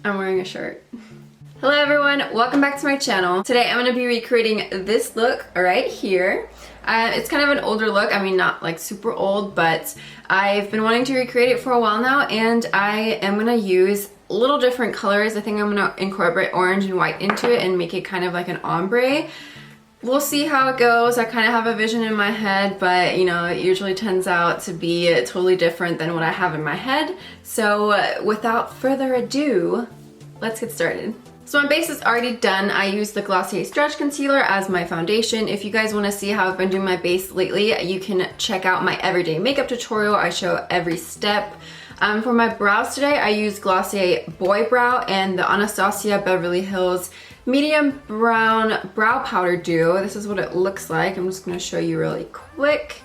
I'm wearing a shirt. Hello everyone, welcome back to my channel. Today I'm going to be recreating this look right here. It's kind of an older look, I mean not like super old, but I've been wanting to recreate it for a while now, and I am going to use little different colors. I think I'm going to incorporate orange and white into it and make it kind of like an ombre. We'll see how it goes. I kind of have a vision in my head, but you know, it usually turns out to be totally different than what I have in my head. So without further ado, let's get started. So my base is already done. I use the Glossier Stretch Concealer as my foundation. If you guys want to see how I've been doing my base lately, you can check out my everyday makeup tutorial. I show every step. For my brows today, I use Glossier Boy Brow and the Anastasia Beverly Hills Medium Brown Brow Powder Duo. This is what it looks like. I'm just going to show you really quick.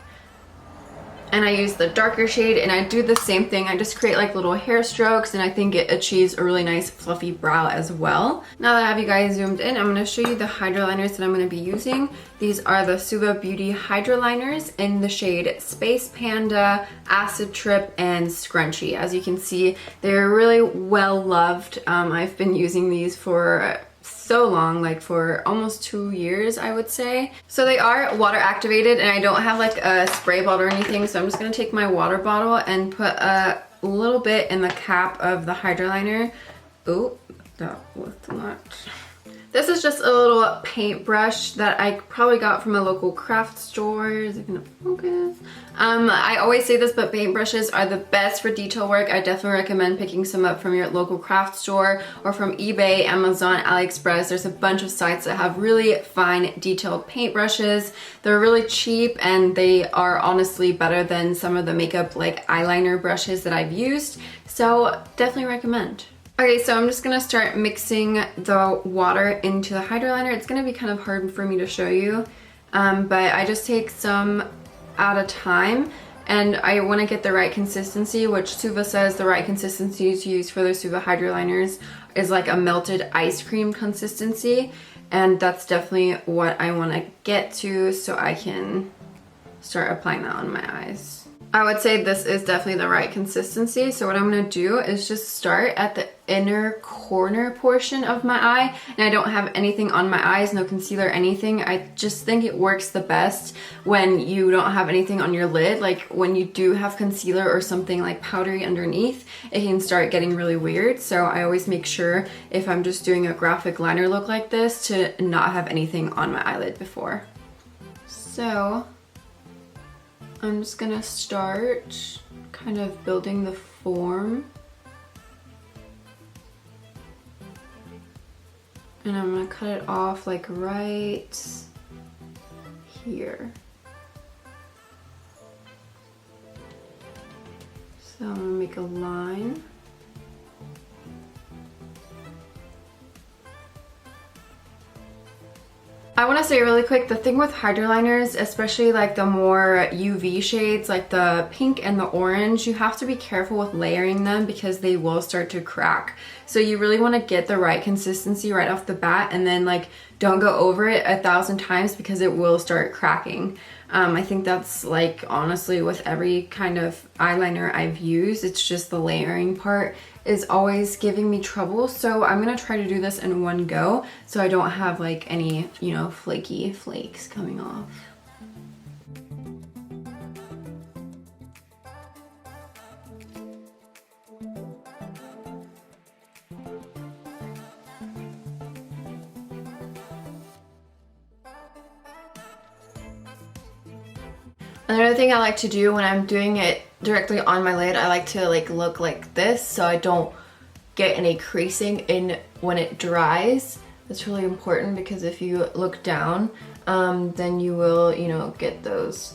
And I use the darker shade, and I do the same thing. I just create like little hair strokes, and I think it achieves a really nice fluffy brow as well. Now that I have you guys zoomed in, I'm going to show you the Hydra liners that I'm going to be using. These are the Suva Beauty Hydra liners in the shade Space Panda, Acid Trip, and Scrunchie. As you can see, they're really well loved. I've been using these for so long, like for almost 2 years, I would say. So they are water activated, and I don't have like a spray bottle or anything, so I'm just gonna take my water bottle and put a little bit in the cap of the Hydra liner. Oh, that was too much. This is just a little paintbrush that I probably got from a local craft store. Is it gonna focus? I always say this, but paintbrushes are the best for detail work. I definitely recommend picking some up from your local craft store or from eBay, Amazon, AliExpress. There's a bunch of sites that have really fine detailed paintbrushes. They're really cheap, and they are honestly better than some of the makeup like eyeliner brushes that I've used. So definitely recommend. Okay, so I'm just gonna start mixing the water into the Hydra liner. It's gonna be kind of hard for me to show you, but I just take some at a time, and I wanna get the right consistency, which Suva says the right consistency to use for the Suva Hydra liners is like a melted ice cream consistency, and that's definitely what I wanna get to so I can start applying that on my eyes. I would say this is definitely the right consistency. So what I'm going to do is just start at the inner corner portion of my eye, and I don't have anything on my eyes, no concealer, anything. I just think it works the best when you don't have anything on your lid. Like when you do have concealer or something like powdery underneath, it can start getting really weird. So I always make sure, if I'm just doing a graphic liner look like this, to not have anything on my eyelid before. So I'm just gonna start kind of building the form, and I'm gonna cut it off like right here. So I'm gonna make a line. I want to say really quick, the thing with Hydra liners, especially like the more UV shades, like the pink and the orange, you have to be careful with layering them because they will start to crack. So you really want to get the right consistency right off the bat, and then like don't go over it 1,000 times because it will start cracking. I think that's like honestly with every kind of eyeliner I've used, it's just the layering part is always giving me trouble. So I'm gonna try to do this in one go so I don't have like any, you know, flaky flakes coming off. Another thing I like to do when I'm doing it directly on my lid, I like to like look like this so I don't get any creasing in when it dries. That's really important because if you look down, then you will, you know, get those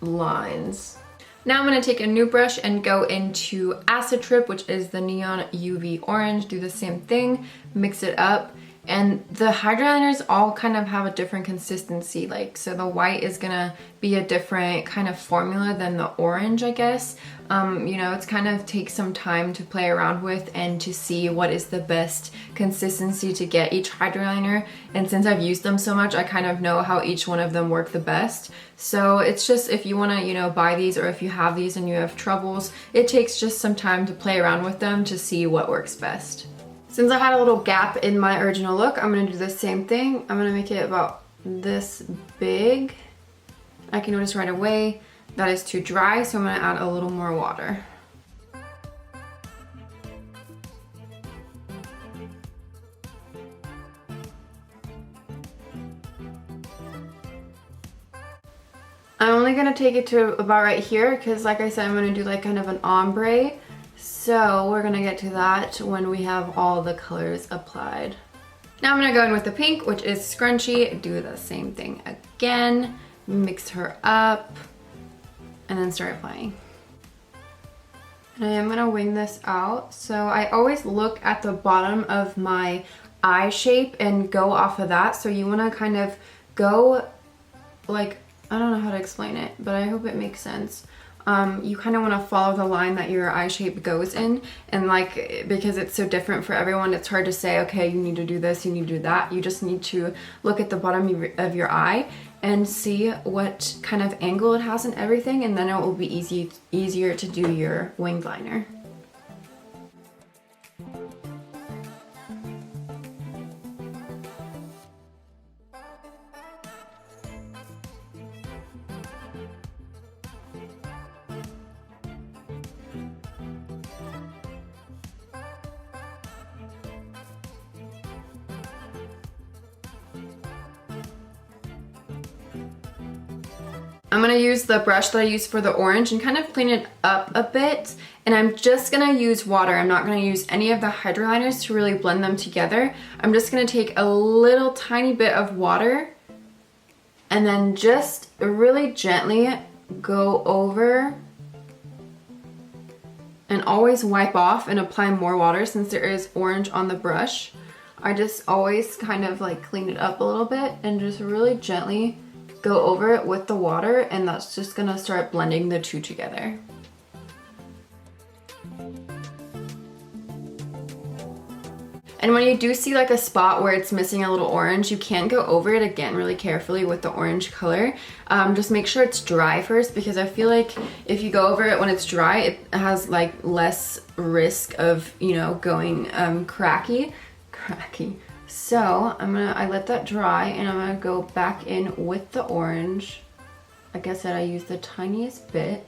lines. Now I'm going to take a new brush and go into Acid Trip, which is the Neon UV Orange. Do the same thing, mix it up. And the Hydra liners all kind of have a different consistency, like, so the white is gonna be a different kind of formula than the orange, I guess. You know, it's kind of takes some time to play around with and to see what is the best consistency to get each Hydra liner. And since I've used them so much, I kind of know how each one of them work the best. So it's just, if you wanna, you know, buy these, or if you have these and you have troubles, it takes just some time to play around with them to see what works best. Since I had a little gap in my original look, I'm gonna do the same thing. I'm gonna make it about this big. I can notice right away that is too dry, so I'm gonna add a little more water. I'm only gonna take it to about right here because like I said, I'm gonna do like kind of an ombre. So we're gonna get to that when we have all the colors applied. Now I'm gonna go in with the pink, which is Scrunchie. Do the same thing again. Mix her up and then start applying. And I am gonna wing this out. So I always look at the bottom of my eye shape and go off of that. So you wanna kind of go like, I don't know how to explain it, but I hope it makes sense. You kind of want to follow the line that your eye shape goes in, and like, because it's so different for everyone, it's hard to say, okay, you need to do this, you need to do that. You just need to look at the bottom of your eye and see what kind of angle it has and everything, and then it will be easier to do your winged liner. I'm gonna use the brush that I used for the orange and kind of clean it up a bit. And I'm just gonna use water. I'm not gonna use any of the Hydra liners to really blend them together. I'm just gonna take a little tiny bit of water and then just really gently go over and always wipe off and apply more water since there is orange on the brush. I just always kind of like clean it up a little bit and just really gently go over it with the water, and that's just gonna start blending the two together. And when you do see like a spot where it's missing a little orange, you can go over it again really carefully with the orange color. Just make sure it's dry first, because I feel like if you go over it when it's dry, it has like less risk of, you know, going cracky. So I let that dry, and I'm gonna go back in with the orange. Like I said, I used the tiniest bit.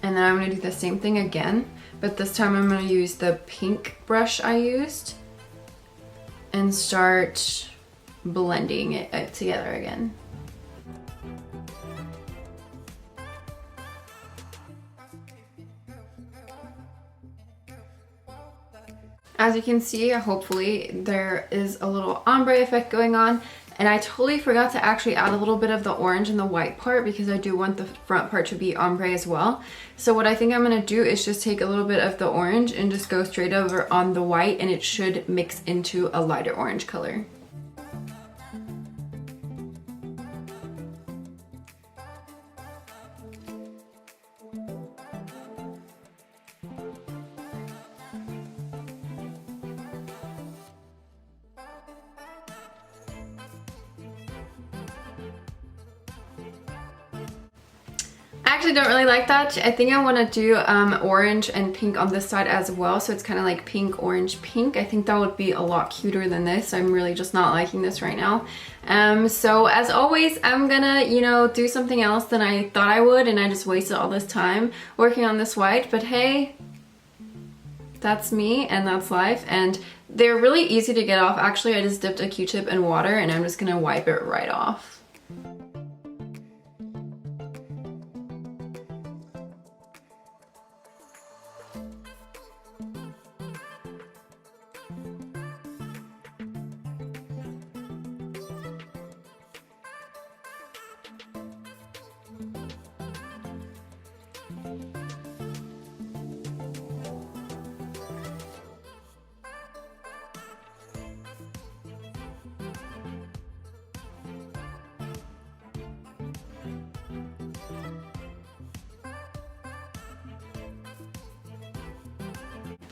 And then I'm gonna do the same thing again, but this time I'm gonna use the pink brush I used and start blending it together again. As you can see, hopefully there is a little ombre effect going on, and I totally forgot to actually add a little bit of the orange in the white part because I do want the front part to be ombre as well. So what I think I'm gonna do is just take a little bit of the orange and just go straight over on the white, and it should mix into a lighter orange color. I actually don't really like that. I think I want to do orange and pink on this side as well, so it's kind of like pink, orange, pink. I think that would be a lot cuter than this. I'm really just not liking this right now. So as always, I'm gonna, you know, do something else than I thought I would, and I just wasted all this time working on this white, but hey, that's me and that's life. And they're really easy to get off. Actually, I just dipped a Q-tip in water and I'm just gonna wipe it right off.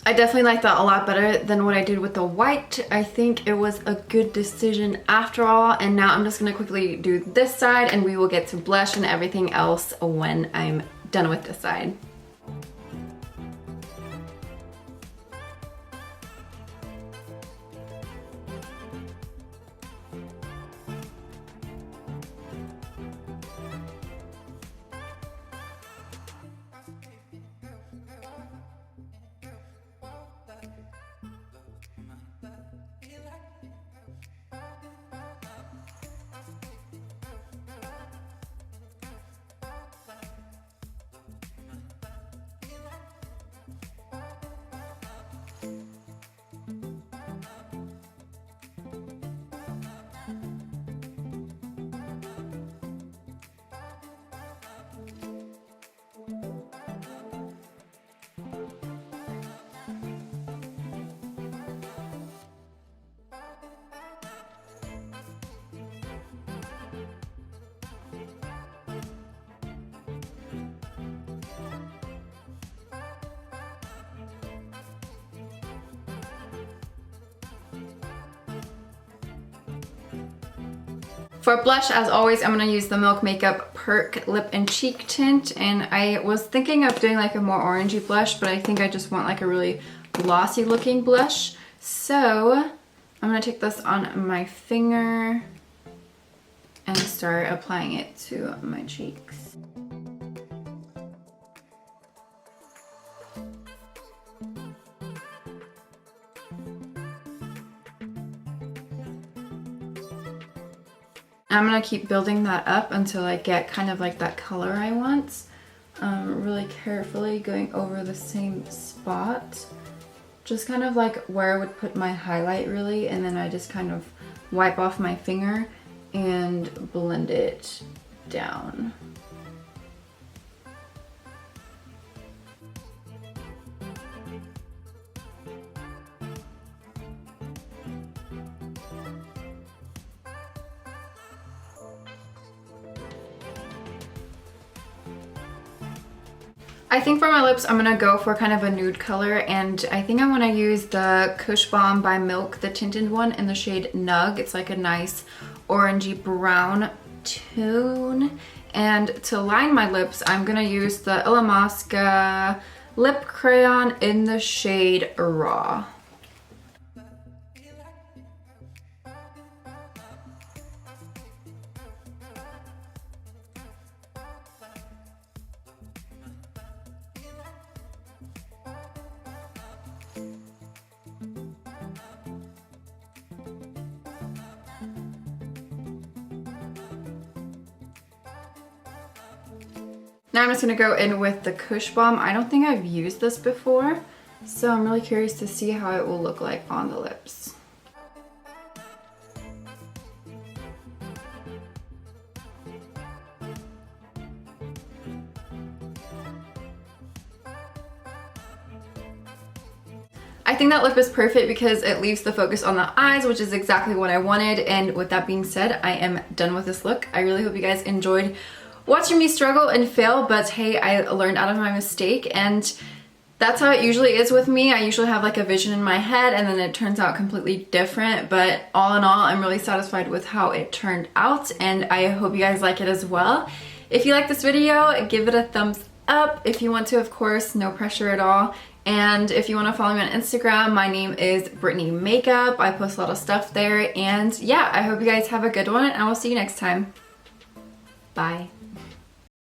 I definitely like that a lot better than what I did with the white. I think it was a good decision after all. And now I'm just gonna quickly do this side, and we will get to blush and everything else when I'm done with this side. For blush, as always, I'm gonna use the Milk Makeup Perk Lip and Cheek Tint, and I was thinking of doing like a more orangey blush, but I think I just want like a really glossy looking blush. So I'm gonna take this on my finger and start applying it to my cheeks. I'm gonna keep building that up until I get kind of like that color I want. Really carefully going over the same spot. Just kind of like where I would put my highlight really, and then I just kind of wipe off my finger and blend it down. I think for my lips, I'm gonna go for kind of a nude color, and I think I wanna use the Kush Balm by Milk, the tinted one in the shade Nug. It's like a nice orangey brown tone. And to line my lips, I'm gonna use the Illamasqua Lip Crayon in the shade Raw. Now I'm just gonna go in with the Kush Balm. I don't think I've used this before, so I'm really curious to see how it will look like on the lips. I think that lip is perfect because it leaves the focus on the eyes, which is exactly what I wanted. And with that being said, I am done with this look. I really hope you guys enjoyed watching me struggle and fail, but hey, I learned out of my mistake, and that's how it usually is with me. I usually have like a vision in my head and then it turns out completely different, but all in all, I'm really satisfied with how it turned out, and I hope you guys like it as well. If you like this video, give it a thumbs up. If you want to, of course, no pressure at all. And if you want to follow me on Instagram, my name is Brittany Makeup. I post a lot of stuff there, and yeah, I hope you guys have a good one, and I will see you next time. Bye.